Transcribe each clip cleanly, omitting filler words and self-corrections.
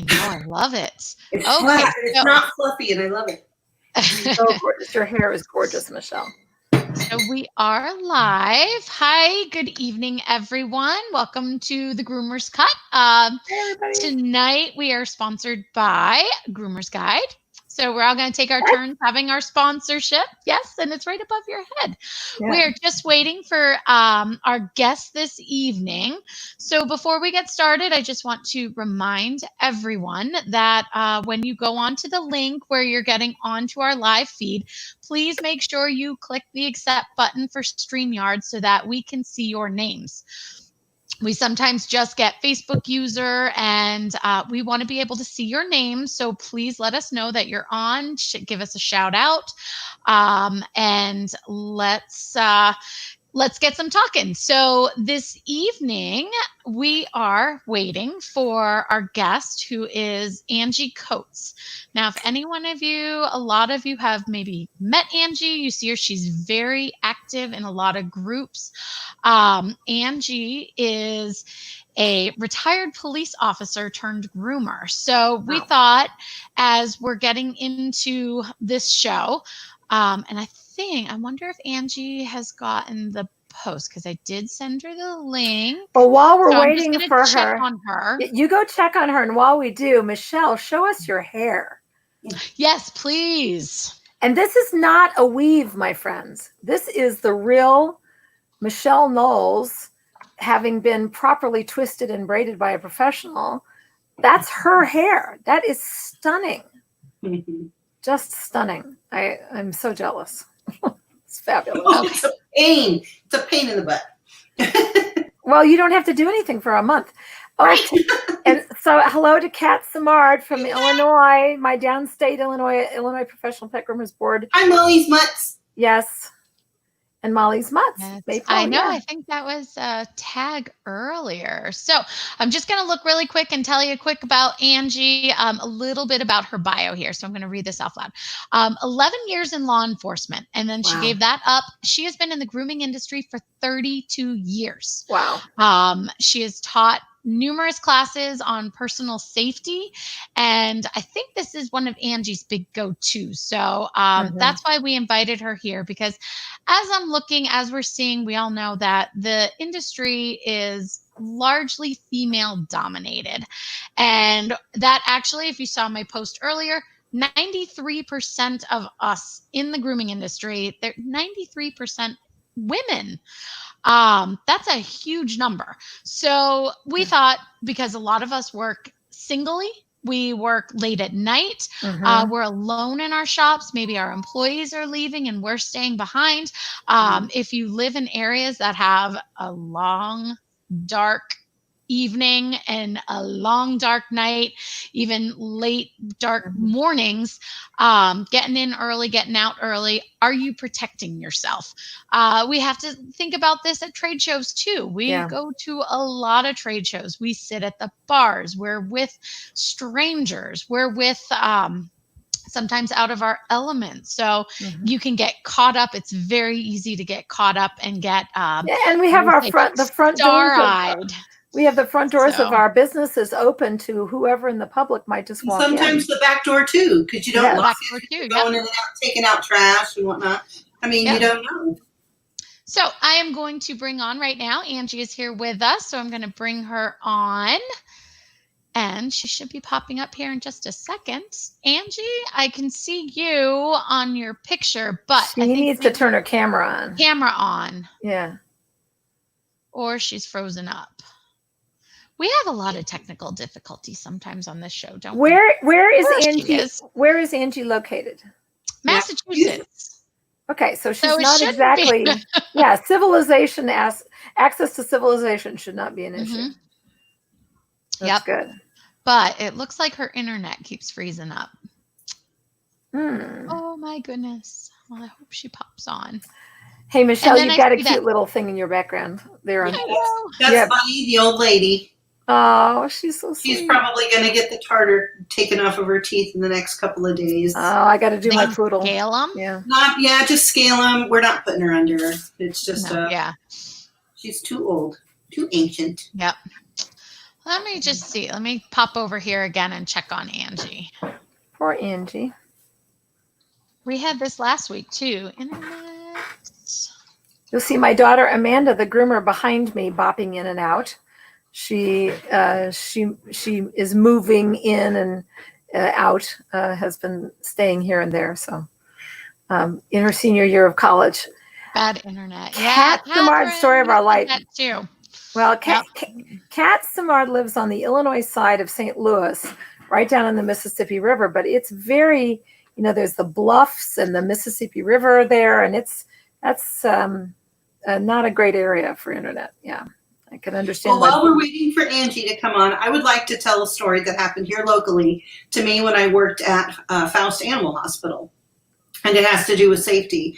I know. I love it. It's flat. It's not fluffy, and I love it. So gorgeous. Your hair is gorgeous, Michelle. So we are live. Hi, good evening, everyone. Welcome to the Groomers Cut. Hey, everybody. Tonight we are sponsored by Groomers Guide. So we're all going to take our turns having our sponsorship. Yes, and it's right above your head. Yeah. We are just waiting for our guest this evening. So before we get started, I just want to remind everyone that when you go onto the link where you're getting onto our live feed, please make sure you click the accept button for StreamYard so that we can see your names. We sometimes just get Facebook user, and we want to be able to see your name. So please let us know that you're on. Give us a shout out, and let's get some talking. So this evening, we are waiting for our guest, who is Anjie Coats. Now, if any one of you, a lot of you have maybe met Anjie, you see her, she's very active in a lot of groups. Anjie is a retired police officer turned groomer. So we thought, as we're getting into this show, and I wonder if Anjie has gotten the post, because I did send her the link. But while we're waiting for her, you go check on her. And while we do, Michelle, show us your hair. Yes, please. And this is not a weave, my friends. This is the real Michelle Knowles, having been properly twisted and braided by a professional. That's her hair. That is stunning. Just stunning. I'm so jealous. It's fabulous. Oh, it's a pain. It's a pain in the butt. Well, you don't have to do anything for a month. Oh, right. And so hello to Kat Samard from Illinois, my downstate Illinois Professional Pet Groomers Board. Hi, Molly's Mutts. Yes. And Molly's Mutts. Yes, I know. Yeah. I think that was a tag earlier. So I'm just going to look really quick and tell you quick about Anjie, a little bit about her bio here. So I'm going to read this out loud. 11 years in law enforcement, and then she gave that up. She has been in the grooming industry for 32 years. Wow. She has taught numerous classes on personal safety, and I think this is one of Anjie's big go-tos. So that's why we invited her here, because as we're seeing, we all know that the industry is largely female dominated, and that actually, if you saw my post earlier, 93% of us in the grooming industry, they're 93% women. That's a huge number. So we thought, because a lot of us work singly, we work late at night, we're alone in our shops, maybe our employees are leaving and we're staying behind. If you live in areas that have a long, dark evening and a long, dark night, even late, dark mornings, getting in early, getting out early, are you protecting yourself? We have to think about this at trade shows too. We go to a lot of trade shows. We sit at the bars. We're with strangers. We're with sometimes out of our element. So you can get caught up. It's very easy to get caught up and get and we have the front doors. We have the front doors of our businesses open to whoever in the public might just walk Sometimes in. the back door too, because you don't lock it, going in and out, taking out trash and whatnot. I mean, you don't know. So I am going to bring on right now. Anjie is here with us, so I'm going to bring her on. And she should be popping up here in just a second. Anjie, I can see you on your picture, but she needs to turn her camera on. Yeah. Or she's frozen up. We have a lot of technical difficulties sometimes on this show, don't we? Where is Anjie? Where is Anjie located? Massachusetts. Okay, so she's not exactly. Civilization, access to civilization should not be an issue. That's good. But it looks like her internet keeps freezing up. Oh my goodness. Well, I hope she pops on. Hey, Michelle, you've got a cute little thing in your background there. That's Bunny, the old lady. Oh, she's so sweet. She's probably going to get the tartar taken off of her teeth in the next couple of days. Oh, I got to do my poodle. Scale them? Yeah. Just scale them. We're not putting her under. It's just, no, she's too old, too ancient. Yep. Let me just see. Let me pop over here again and check on Anjie. Poor Anjie. We had this last week too. Internet. You'll see my daughter Amanda, the groomer, behind me, bopping in and out. She is moving in and out. Has been staying here and there. So in her senior year of college. Bad internet. Kat Simard, story of our life. That too. Well, Kat Simard lives on the Illinois side of St. Louis, right down in the Mississippi River. But it's very, there's the bluffs and the Mississippi River there, and that's not a great area for internet. Yeah, I can understand. Well, while we're waiting for Anjie to come on, I would like to tell a story that happened here locally to me when I worked at Faust Animal Hospital, and it has to do with safety.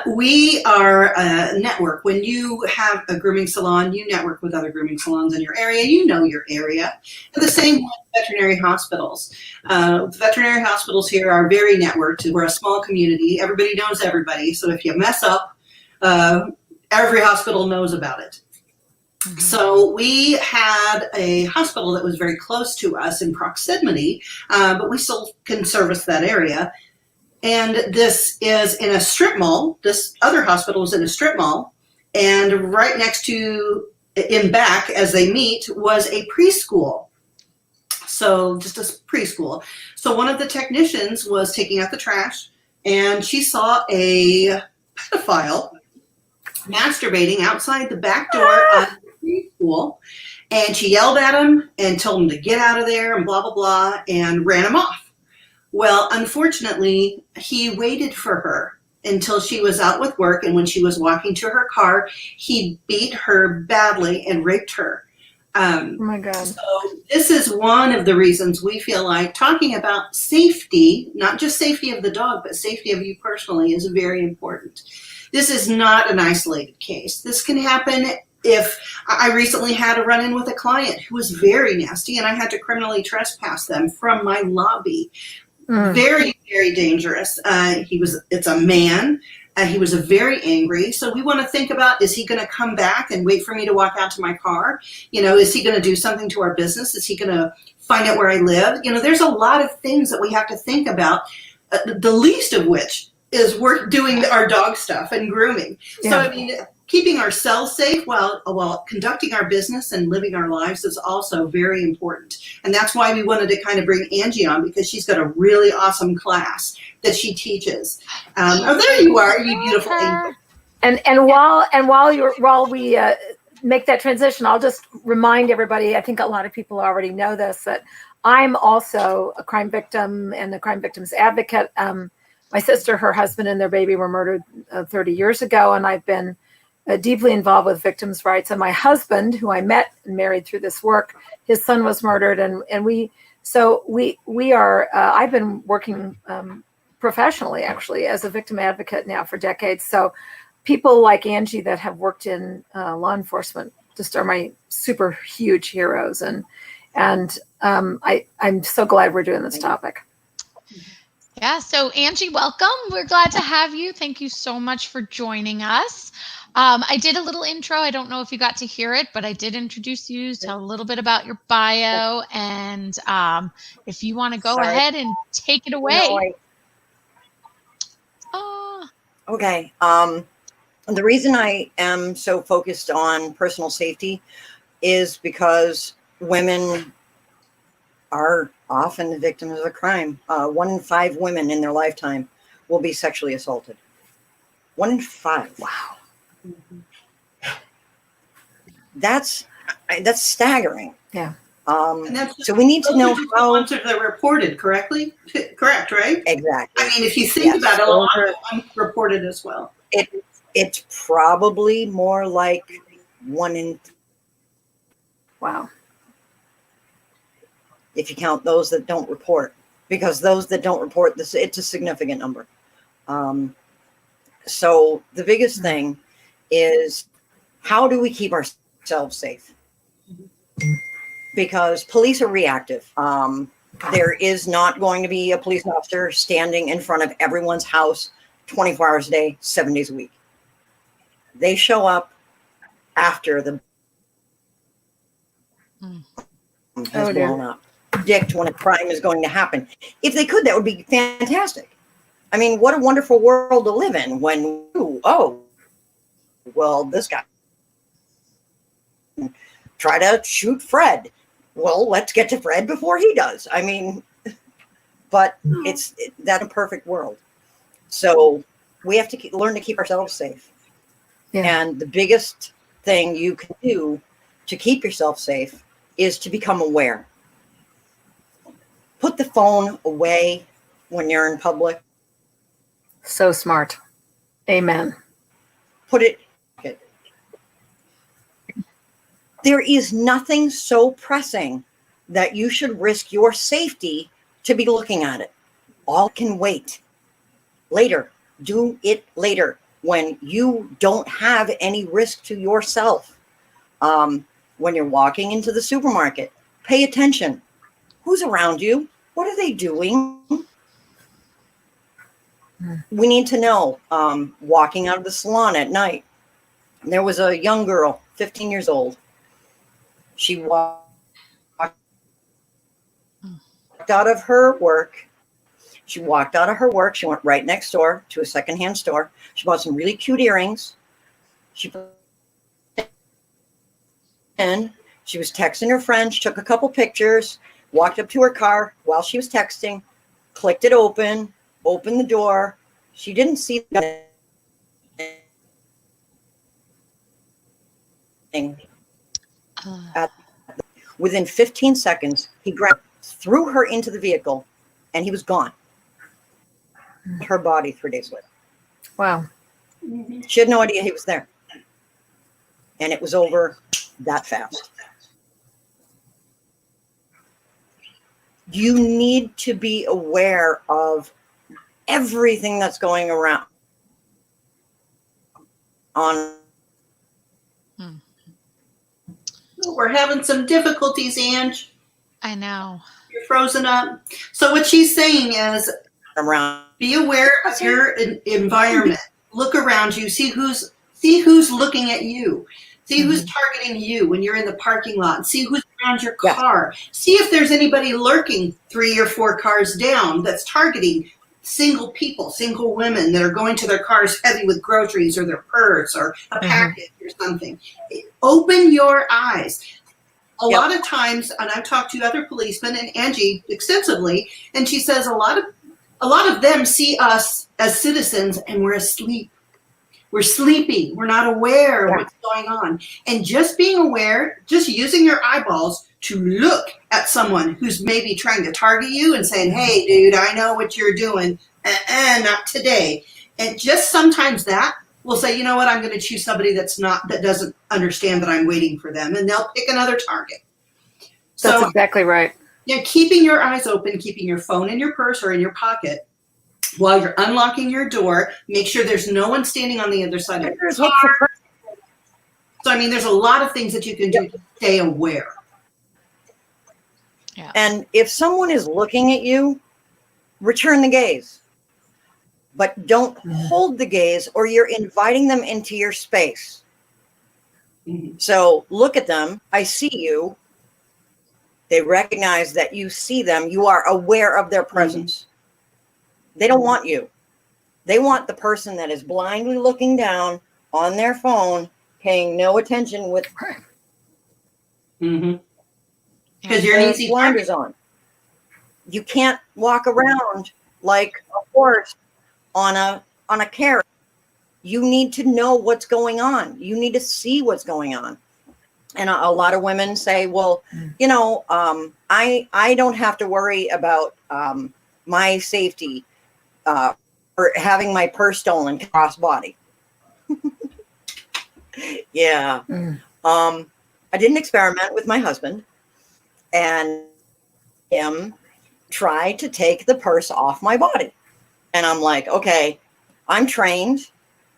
We are a network. When you have a grooming salon, you network with other grooming salons in your area. You know your area. And the same with veterinary hospitals. Veterinary hospitals here are very networked. We're a small community. Everybody knows everybody. So if you mess up, every hospital knows about it. Mm-hmm. So we had a hospital that was very close to us in proximity, but we still can service that area. And this is in a strip mall. This other hospital is in a strip mall. And right next to, in back as they meet, was a preschool. So just a preschool. So one of the technicians was taking out the trash, and she saw a pedophile masturbating outside the back door of the preschool. And she yelled at him and told him to get out of there and blah, blah, blah, and ran him off. Well, unfortunately, he waited for her until she was out with work, and when she was walking to her car, he beat her badly and raped her. Oh my God. So this is one of the reasons we feel like talking about safety, not just safety of the dog, but safety of you personally, is very important. This is not an isolated case. This can happen. If I recently had a run-in with a client who was very nasty, and I had to criminally trespass them from my lobby. Very, very dangerous. It's a man. He was very angry. So we want to think about, is he going to come back and wait for me to walk out to my car? Is he going to do something to our business? Is he going to find out where I live? There's a lot of things that we have to think about, the least of which is we're doing our dog stuff and grooming. Yeah. So, I mean, keeping ourselves safe while conducting our business and living our lives is also very important. And that's why we wanted to kind of bring Anjie on, because she's got a really awesome class that she teaches. Oh, there you are, you beautiful angel. And while we make that transition, I'll just remind everybody, I think a lot of people already know this, that I'm also a crime victim and a crime victims advocate. My sister, her husband, and their baby were murdered 30 years ago, and I've been deeply involved with victims' rights. And my husband, who I met and married through this work, his son was murdered, and we are. I've been working professionally, actually, as a victim advocate now for decades. So people like Anjie that have worked in law enforcement just are my super huge heroes, and I'm so glad we're doing this topic. Yeah, so Anjie, welcome. We're glad to have you. Thank you so much for joining us. I did a little intro. I don't know if you got to hear it, but I did introduce you, tell a little bit about your bio, and if you want to go ahead and take it away. Okay. The reason I am so focused on personal safety is because women are often the victims of a crime. 1 in 5 women in their lifetime will be sexually assaulted. 1 in 5. Wow. That's staggering. Yeah. So we need to know how ones that are reported correctly. Correct, right? Exactly. I mean, if you think about it, a lot of unreported as well. It's probably more like 1 in. Wow. If you count those that don't report, because those that don't report, it's a significant number. So the biggest thing is, how do we keep ourselves safe? Because police are reactive. There is not going to be a police officer standing in front of everyone's house 24 hours a day, 7 days a week. They show up after the Mm. Has blown up. Predict when a crime is going to happen. If they could, that would be fantastic. I mean, what a wonderful world to live in when, oh, well, this guy try to shoot Fred. Well, let's get to Fred before he does. I mean, but it's that a perfect world. So we have to learn to keep ourselves safe. Yeah. And the biggest thing you can do to keep yourself safe is to become aware. Put the phone away when you're in public. So smart. Amen. Put it. Okay. There is nothing so pressing that you should risk your safety to be looking at it. All can wait. Later. Do it later when you don't have any risk to yourself. When you're walking into the supermarket, pay attention. Who's around you? What are they doing? We need to know. Walking out of the salon at night, there was a young girl, 15 years old. She walked out of her work. She walked out of her work. She went right next door to a secondhand store. She bought some really cute earrings. She was texting her friend. She took a couple pictures, walked up to her car while she was texting, clicked it open, opened the door. She didn't see anything. Within 15 seconds, he threw her into the vehicle, and he was gone. Her body 3 days later. Wow. She had no idea he was there. And it was over that fast. You need to be aware of everything that's going around on. We're having some difficulties, Ange. I know. You're frozen up. So what she's saying is, be aware of your environment. Look around you. See who's looking at you. See who's targeting you when you're in the parking lot. See who's around your car. See if there's anybody lurking 3 or 4 cars down that's targeting single people, single women that are going to their cars heavy with groceries or their purse or a package or something. Open your eyes. A lot of times, and I've talked to other policemen and Angie extensively, and she says a lot of them see us as citizens and we're asleep. We're sleepy. We're not aware of what's going on. And just being aware, just using your eyeballs to look at someone who's maybe trying to target you and saying, hey, dude, I know what you're doing. Not today. And just sometimes that will say, you know what, I'm going to choose somebody that doesn't understand that I'm waiting for them. And they'll pick another target. That's exactly right. Yeah, keeping your eyes open, keeping your phone in your purse or in your pocket while you're unlocking your door. Make sure there's no one standing on the other side of your car. So, I mean, there's a lot of things that you can do to stay aware. Yeah. And if someone is looking at you, return the gaze. But don't hold the gaze or you're inviting them into your space. So look at them. I see you. They recognize that you see them. You are aware of their presence. They don't want you. They want the person that is blindly looking down on their phone, paying no attention with because you're an easy blinders on. You can't walk around like a horse on a carrot. You need to know what's going on. You need to see what's going on. And a lot of women say, well, you know, I don't have to worry about my safety or having my purse stolen cross-body. Yeah. I did an experiment with my husband and him try to take the purse off my body. And I'm like, okay, I'm trained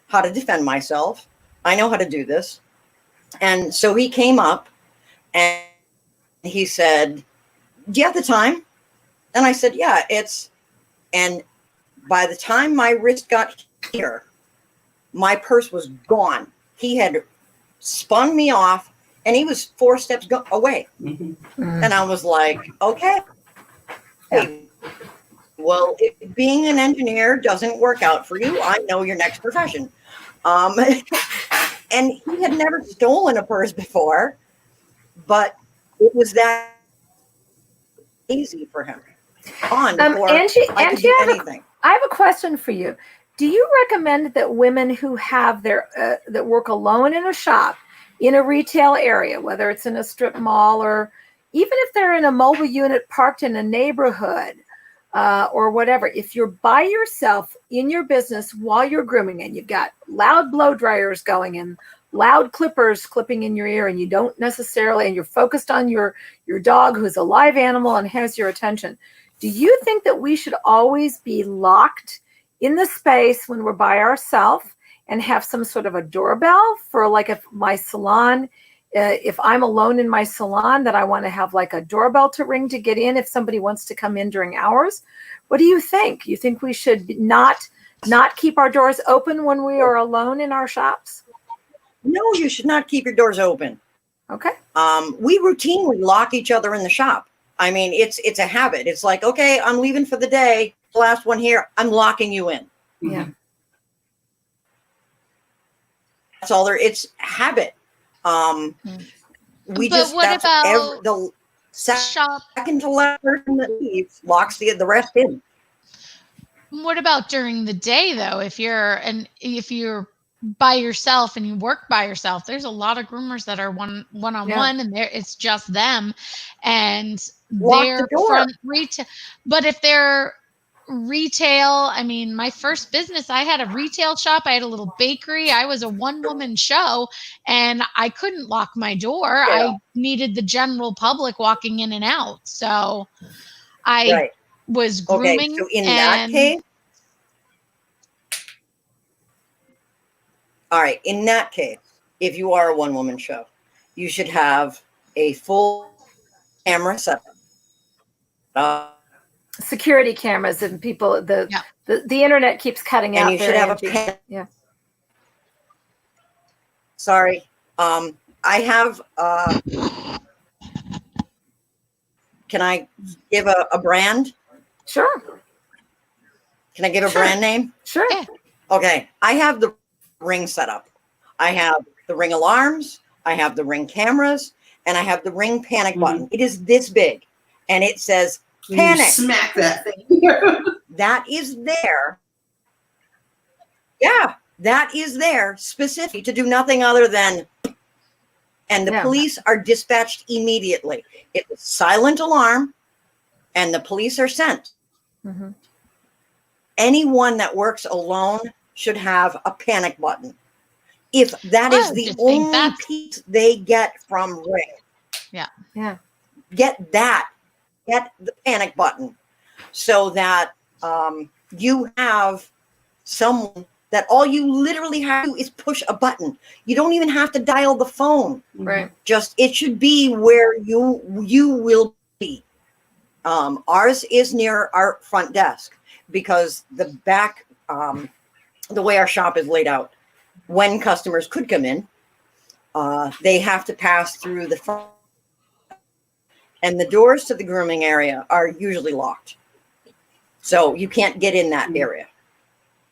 how to defend myself. I know how to do this. And so he came up and he said, do you have the time? And I said, yeah, and by the time my wrist got here, my purse was gone. He had spun me off and he was 4 steps away. Mhm. And I was like, okay, Yeah. well, if being an engineer doesn't work out for you, I know your next profession. And he had never stolen a purse before, but it was that easy for him. Before Angie, I could do anything. I have a question for you. Do you recommend that women who have that work alone in a shop, in a retail area, whether it's in a strip mall or even if they're in a mobile unit parked in a neighborhood or whatever, if you're by yourself in your business while you're grooming and you've got loud blow dryers going and loud clippers clipping in your ear and you don't necessarily, and you're focused on your dog who's a live animal and has your attention, do you think that we should always be locked in the space when we're by ourselves and have some sort of a doorbell for, like, if my salon, if I'm alone in my salon, that I want to have like a doorbell to ring to get in if somebody wants to come in during hours? What do you think? You think we should not keep our doors open when we are alone in our shops? No, you should not keep your doors open. Okay. We routinely lock each other in the shop. I mean, it's a habit. It's like, okay, I'm leaving for the day. The last one here, I'm locking you in. Yeah. That's all there. It's habit. We But just what that's about the shop? second to last person that leaves locks the rest in. What about during the day though? If you're by yourself and you work by yourself, there's a lot of groomers that are one on one, and it's just them, and Lock their the door. front retail. But if they're retail, I mean, my first business, I had a retail shop, I had a little bakery, I was a one-woman show, and I couldn't lock my door. I needed the general public walking in and out, so I was grooming. Okay, so in that case, all right, in that case, if you are a one-woman show, you should have a full camera setup. Security cameras and people, the internet keeps cutting out. And you should have yeah. Sorry. I have, can I give a brand? Sure. Can I give a brand name? Sure. Yeah. Okay. I have the Ring setup. I have the Ring alarms. I have the Ring cameras, and I have the Ring panic button. It is this big, and it says panic. You smack that thing. That is there. Yeah, that is there specific to do nothing other than, and the police are dispatched immediately. It's a silent alarm, and the police are sent. Mm-hmm. Anyone that works alone should have a panic button. If that is the only piece they get from Ring. Yeah. Get that. Get the panic button so that you have someone that all you literally have to do is push a button. You don't even have to dial the phone. Right. Just, it should be where you will be. Ours is near our front desk because the back, the way our shop is laid out, when customers could come in, they have to pass through the front. And the doors to the grooming area are usually locked. So you can't get in that area.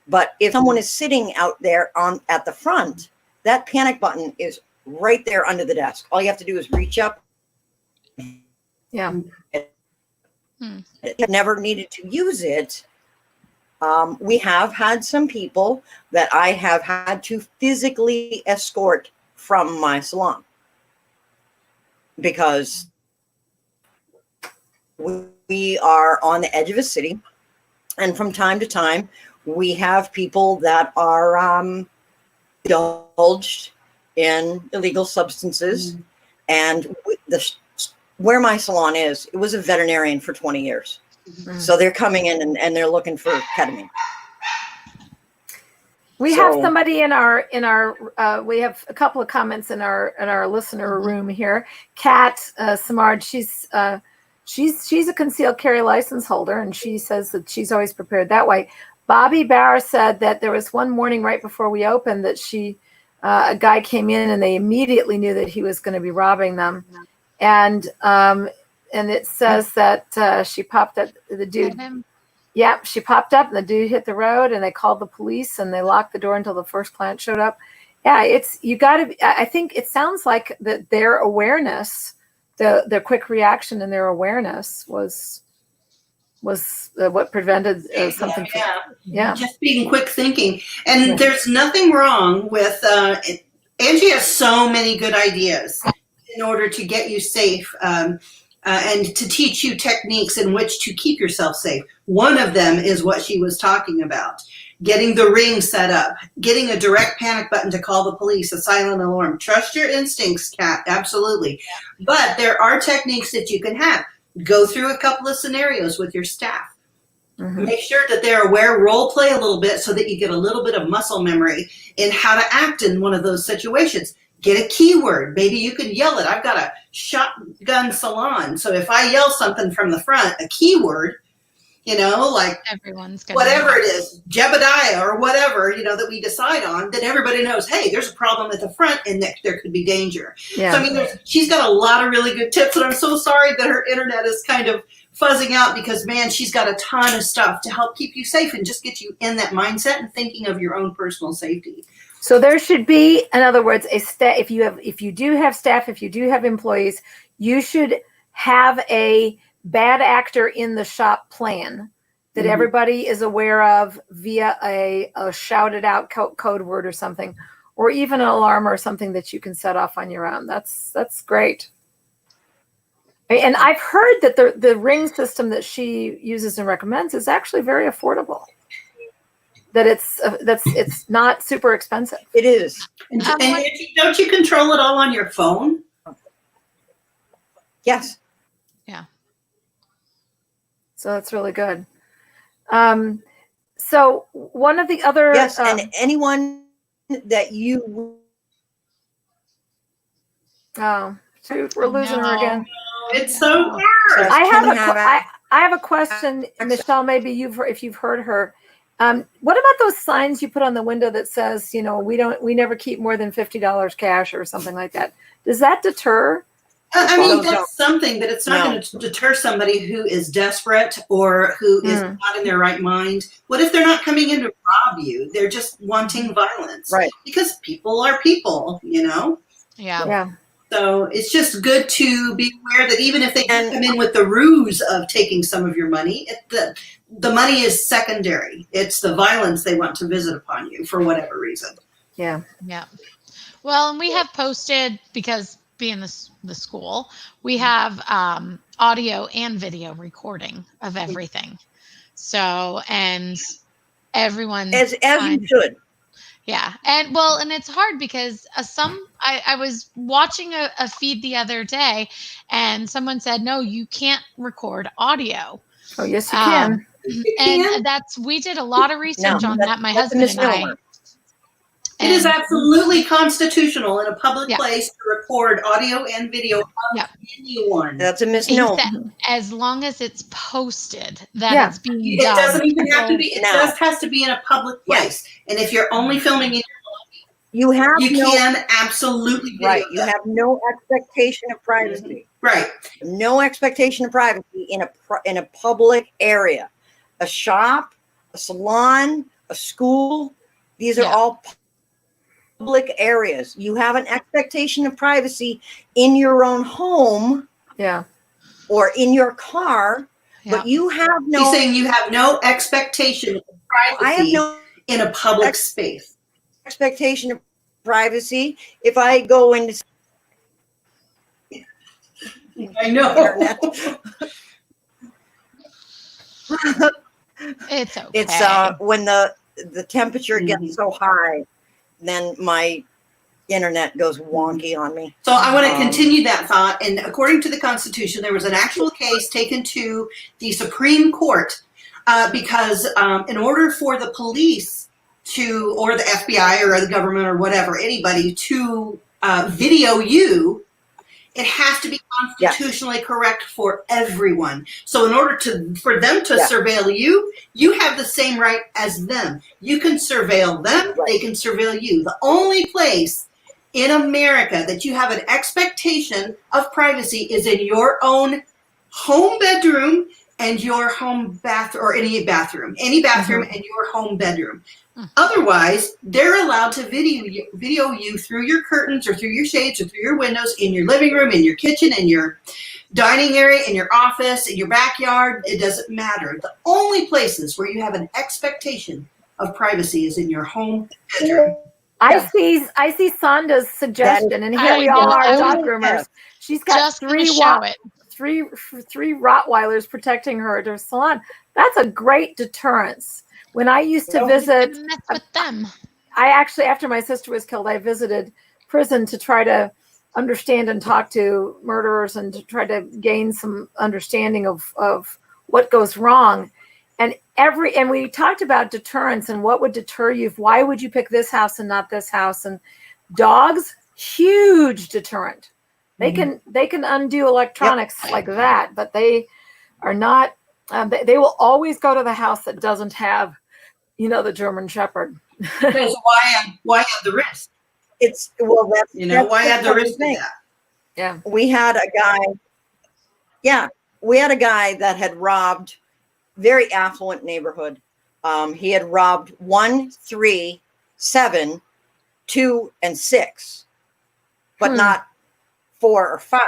But if someone is sitting out there at the front, that panic button is right there under the desk. All you have to do is reach up. Yeah. I've never needed to use it. We have had some people that I have had to physically escort from my salon because we are on the edge of a city, and from time to time we have people that are indulged in illegal substances. And where my salon is, it was a veterinarian for 20 years. So they're coming in and they're looking for ketamine. We have somebody in our we have a couple of comments in our listener room here. Kat Samard, she's a concealed carry license holder, and she says that she's always prepared that way. Bobby Barr said that there was one morning right before we opened that she a guy came in and they immediately knew that he was going to be robbing them. And it says that she popped up, the dude. Yeah, she popped up and the dude hit the road and they called the police and they locked the door until the first client showed up. Yeah, you got to, I think it sounds like that their awareness, the quick reaction and their awareness was what prevented something. Yeah. Just being quick thinking. And there's nothing wrong with, Anjie has so many good ideas in order to get you safe and to teach you techniques in which to keep yourself safe. One of them is what she was talking about. Getting the ring set up, getting a direct panic button to call the police, a silent alarm. Trust your instincts, Kat, absolutely. But there are techniques that you can have. Go through a couple of scenarios with your staff. Make sure that they're aware, role play a little bit so that you get a little bit of muscle memory in how to act in one of those situations. Get a keyword. Maybe you can yell it. I've got a shotgun salon. So if I yell something from the front, a keyword, like everyone's gonna whatever it is, Jebediah or whatever, that we decide on, then everybody knows, hey, there's a problem at the front and that there could be danger. Yeah. So, I mean, she's got a lot of really good tips, and I'm so sorry that her internet is kind of fuzzing out because, man, she's got a ton of stuff to help keep you safe and just get you in that mindset and thinking of your own personal safety. So there should be, in other words, a staff. If you do have staff, if you do have employees, you should have a bad actor in the shop plan that everybody is aware of via a shouted out code word or something, or even an alarm or something that you can set off on your own. That's great. And I've heard that the ring system that she uses and recommends is actually very affordable. That it's not super expensive. It is. And don't you control it all on your phone? Yes. Yeah. So that's really good. So one of the other and anyone that you shoot, we're losing her again. It's so hard. I have a question, Michelle. Maybe if you've heard her. What about those signs you put on the window that says, we never keep more than $50 cash or something like that? Does that deter? I mean, that's something, but it's not going to deter somebody who is desperate or who is not in their right mind. What if they're not coming in to rob you? They're just wanting violence. Right. Because people are people, Yeah. So it's just good to be aware that even if they come in with the ruse of taking some of your money, the money is secondary. It's the violence they want to visit upon you for whatever reason. Yeah. Yeah. Well, and we have posted, because being the school, we have audio and video recording of everything. So, and everyone as you should. Yeah. And it's hard because I was watching a feed the other day and someone said, no, you can't record audio. Oh, yes, you can. And we did a lot of research on that. My husband and I. It is absolutely constitutional in a public place to record audio and video of anyone. That's a misnomer. As long as it's posted that it's being done. It doesn't even have to be. It just has to be in a public place. And if you're only filming in your lobby, you can absolutely video right. You have no expectation of privacy. Right. No expectation of privacy in a public area, a shop, a salon, a school. These are all public areas. You have an expectation of privacy in your own home, or in your car, but you have no. He's saying you have no expectation of privacy in a public space. Expectation of privacy. If I go into, I know. It's okay. It's when the temperature gets so high, then my internet goes wonky on me. So I want to continue that thought. And according to the Constitution, there was an actual case taken to the Supreme Court because in order for the police or the FBI or the government or whatever, anybody to video you, it has to be constitutionally correct for everyone. So in order for them to surveil you, you have the same right as them. You can surveil them, they can surveil you. The only place in America that you have an expectation of privacy is in your own home bedroom and your home bathroom, or any bathroom and your home bedroom. Otherwise, they're allowed to video you through your curtains or through your shades or through your windows in your living room, in your kitchen, in your dining area, in your office, in your backyard. It doesn't matter. The only places where you have an expectation of privacy is in your home bedroom. I see Sonda's suggestion, and here we all are, dog groomers. She's got three Rottweilers protecting her at her salon. That's a great deterrence. When I used to visit, mess with them. I actually, after my sister was killed, I visited prison to try to understand and talk to murderers and to try to gain some understanding of what goes wrong. And we talked about deterrence and what would deter you. Why would you pick this house and not this house? And dogs, huge deterrent. They can undo electronics like that, but they are not. They will always go to the house that doesn't have, the German Shepherd. Because why have the risk? That's why have the risk of that? Yeah, we had a guy that had robbed very affluent neighborhood. He had robbed 1, 3, 7, 2, and 6, but not 4 or 5.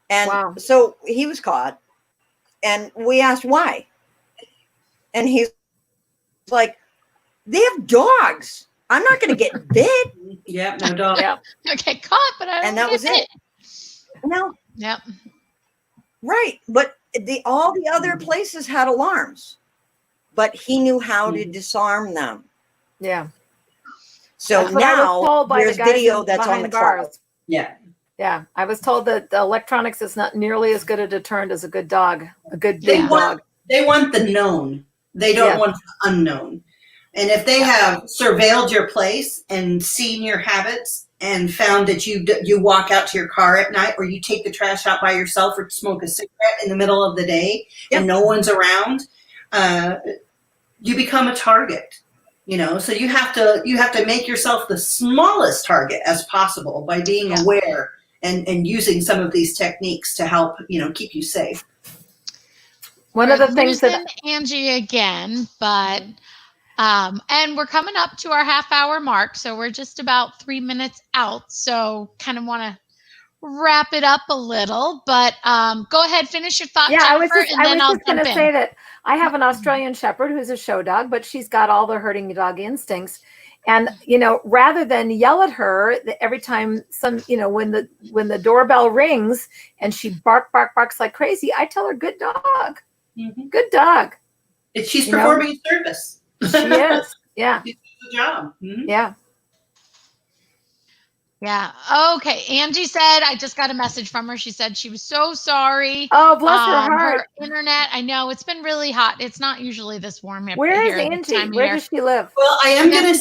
And so he was caught, and we asked why. And he's like, they have dogs. I'm not going to get bit. Yep, no dog. yeah. Okay, caught, but I don't And that was it. No. Yep. Right. But all the other places had alarms, but he knew how to disarm them. Yeah. So now there's video that's on the car. Yeah. Yeah. I was told that the electronics is not nearly as good a deterrent as a good dog, a good big dog. They want the known. They don't want the unknown. And if they have surveilled your place and seen your habits and found that you walk out to your car at night, or you take the trash out by yourself, or smoke a cigarette in the middle of the day and no one's around, you become a target. So you have to make yourself the smallest target as possible by being aware and using some of these techniques to help keep you safe. One of the things that Angie again, but and we're coming up to our half-hour mark, so we're just about 3 minutes out. So kind of want to wrap it up a little, but go ahead, finish your thought. Yeah, Jennifer, I was just going to say that I have an Australian Shepherd who's a show dog, but she's got all the herding dog instincts. And rather than yell at her every time when the doorbell rings and she barks like crazy, I tell her, "Good dog, good dog." She's performing a service. She is. Yeah. She does the job. Mm-hmm. Yeah. Yeah. Okay. Angie said, I just got a message from her. She said she was so sorry. Oh, bless her heart. Her internet. I know it's been really hot. It's not usually this warm. Where is Angie? Where does she live? Well, I am going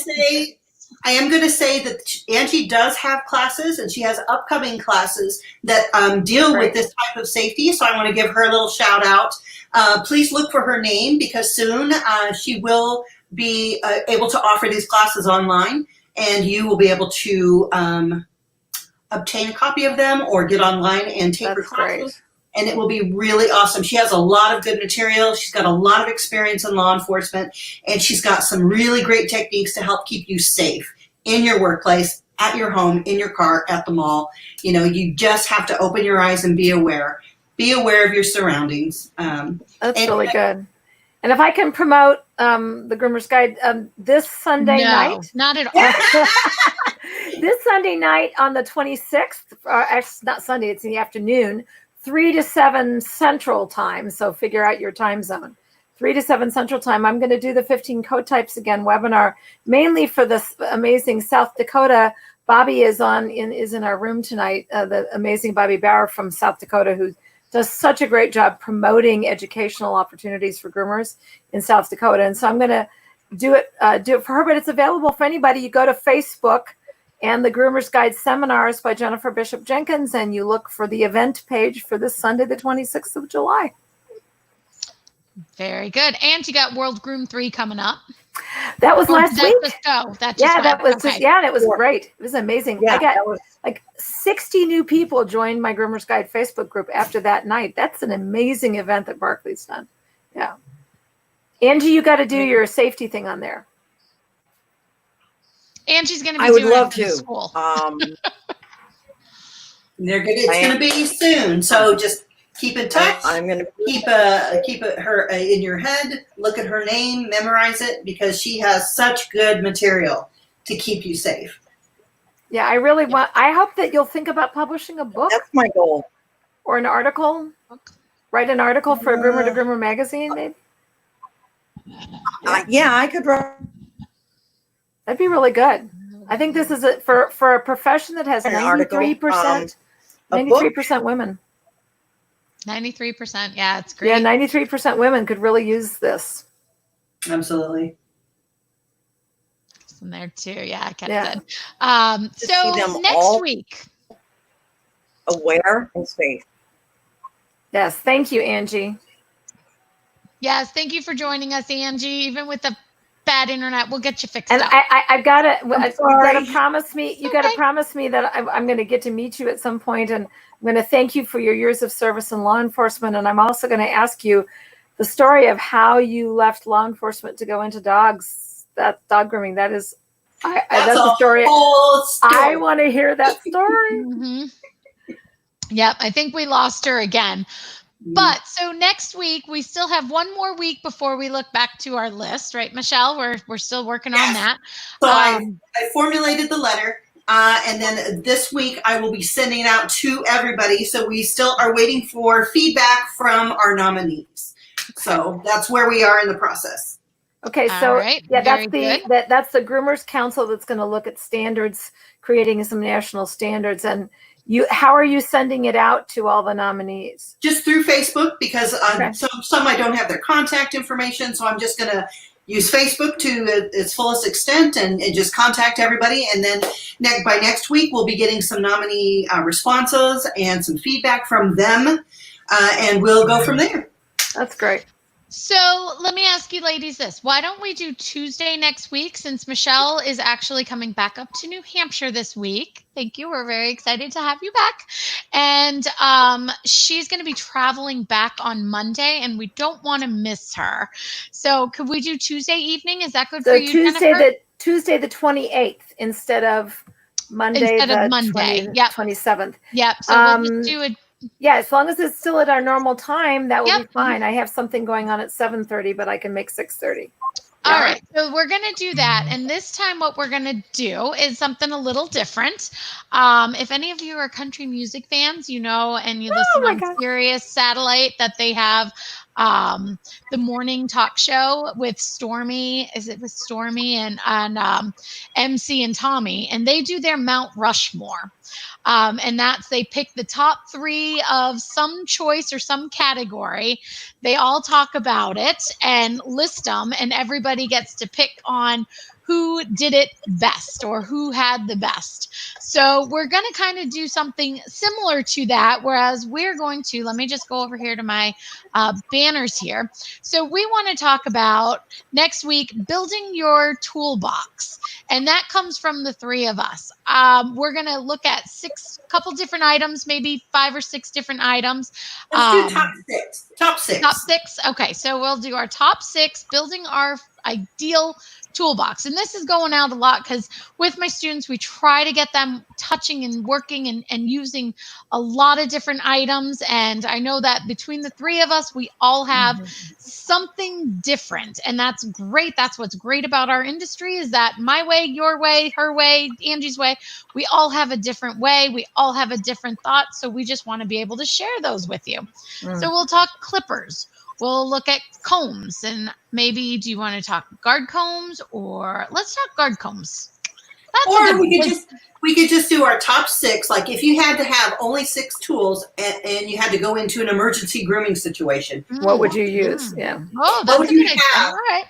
to say that Angie does have classes, and she has upcoming classes that deal with this type of safety. So I want to give her a little shout out. Please look for her name, because soon she will be able to offer these classes online, and you will be able to obtain a copy of them or get online and take her classes. Great. And it will be really awesome. She has a lot of good material. She's got a lot of experience in law enforcement, and she's got some really great techniques to help keep you safe in your workplace, at your home, in your car, at the mall. You just have to open your eyes and be aware. Be aware of your surroundings. That's really good. And if I can promote the Groomer's Guide, this Sunday night. Not at all. This Sunday night on the 26th, actually not Sunday, it's in the afternoon, 3 to 7 Central Time. So figure out your time zone. 3 to 7 Central Time. I'm going to do the 15 Code Types Again webinar, mainly for this amazing South Dakota. Bobby is in our room tonight. The amazing Bobby Bauer from South Dakota, who does such a great job promoting educational opportunities for groomers in South Dakota. And so I'm going to do it for her, but it's available for anybody. You go to Facebook and the Groomers Guide seminars by Jennifer Bishop Jenkins, and you look for the event page for this Sunday, the 26th of July. Very good. And you got World Groom 3 coming up. That was last week. That was just, and it was great. It was amazing. Yeah, I got like 60 new people joined my Groomers Guide Facebook group after that night. That's an amazing event that Barclay's done. Yeah. Angie, you got to do your safety thing on there. Angie's going to be I would doing love it for the to. school. It's going to be soon. So just keep in touch. I'm going to keep her in your head. Look at her name, memorize it, because she has such good material to keep you safe. Yeah, I hope that you'll think about publishing a book. That's my goal. Or an article. Write an article for a Groomer to Groomer magazine, maybe. I could write. That'd be really good. I think this is for a profession that has 93% women. 93%. Yeah, it's great. Yeah, 93% women could really use this. Absolutely. In there too. Yeah, I kept Yeah. it. So next week. Aware and safe. Yes. Thank you, Angie. Yes. Thank you for joining us, Angie. Even with the bad internet, we'll get you fixed and up. I've got to. You got to sorry. promise me. You got to promise me that I'm going to get to meet you at some point, and I'm going to thank you for your years of service in law enforcement. And I'm also going to ask you the story of how you left law enforcement to go into dogs. That dog grooming. That's a story. I want to hear that story. Mm-hmm. Yep. I think we lost her again. But so next week, we still have one more week before we look back to our list, right, Michelle? We're still working on that. So I formulated the letter, and then this week I will be sending it out to everybody. So we still are waiting for feedback from our nominees. So that's where we are in the process. Okay, so that's the Groomers Council that's going to look at standards, creating some national standards. And how are you sending it out to all the nominees? Just through Facebook, because some I don't have their contact information, so I'm just going to use Facebook to its fullest extent and just contact everybody. And then by next week, we'll be getting some nominee responses and some feedback from them, and we'll go from there. That's great. So let me ask you ladies this. Why don't we do Tuesday next week, since Michelle is actually coming back up to New Hampshire this week? Thank you. We're very excited to have you back. And she's going to be traveling back on Monday, and we don't want to miss her. So could we do Tuesday evening? Is that good for you, Jennifer? Tuesday the 28th instead of Monday the 27th. Yep. So we'll just do a... Yeah, as long as it's still at our normal time, that will be fine. I have something going on at 7:30, but I can make 6:30. All right. So we're going to do that. And this time what we're going to do is something a little different. If any of you are country music fans, you know, and you listen on Sirius Satellite, that they have the morning talk show with Stormy. Is it with Stormy and MC and Tommy? And they do their Mount Rushmore. And they pick the top 3 of some choice or some category. They all talk about it and list them, and everybody gets to pick on who did it best or who had the best. So we're going to kind of do something similar to that, whereas we're going to, let me just go over here to my banners here. So we want to talk about next week, building your toolbox. And that comes from the 3 of us. We're going to look at couple different items, maybe 5 or 6 different items. Let's do top 6. Top 6. Top 6. Okay. So we'll do our top 6, building our ideal toolbox. And this is going out a lot because with my students, we try to get them touching and working and using a lot of different items. And I know that between the 3 of us, we all have something different. And that's great. That's what's great about our industry, is that my way, your way, her way, Angie's way, we all have a different way. We all have a different thought. So we just want to be able to share those with you. So we'll talk clippers. We'll look at combs, and maybe, do you want to talk guard combs, or let's talk guard combs? Or we could just do our top 6. Like if you had to have only 6 tools and you had to go into an emergency grooming situation, what would you use? Yeah. Oh, that's a good idea. All right.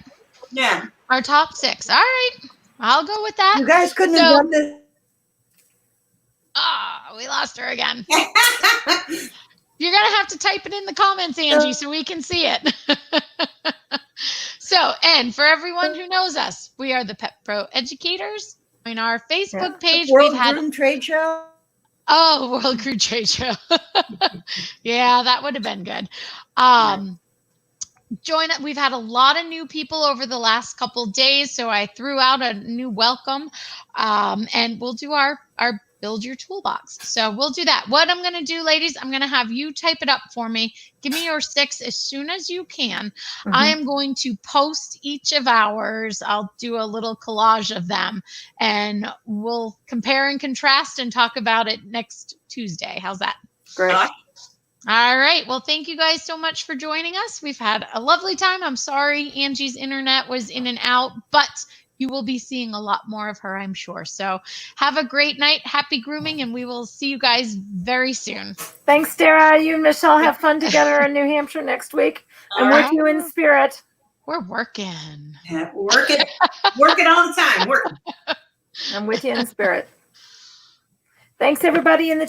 Yeah. Our top 6. All right. I'll go with that. You guys couldn't have done this Ah, we lost her again. You're going to have to type it in the comments, Angie, so we can see it. So, and for everyone who knows us, we are the Pet Pro Educators. In our Facebook page, World we've had Groom Trade Show. World Groom Trade Show. Yeah, that would have been good. Join it. We've had a lot of new people over the last couple days, so I threw out a new welcome, and we'll do our build your toolbox. So we'll do that. What I'm going to do, ladies, I'm going to have you type it up for me. Give me your 6 as soon as you can. I am going to post each of ours. I'll do a little collage of them, and we'll compare and contrast and talk about it next Tuesday. How's that? Great. All right. Well, thank you guys so much for joining us. We've had a lovely time. I'm sorry Angie's internet was in and out, but you will be seeing a lot more of her, I'm sure. So have a great night. Happy grooming, and we will see you guys very soon. Thanks, Dara. You and Michelle have fun together in New Hampshire next week. And with you in spirit. We're working. Yeah, working all the time. Working. I'm with you in spirit. Thanks, everybody in the chat.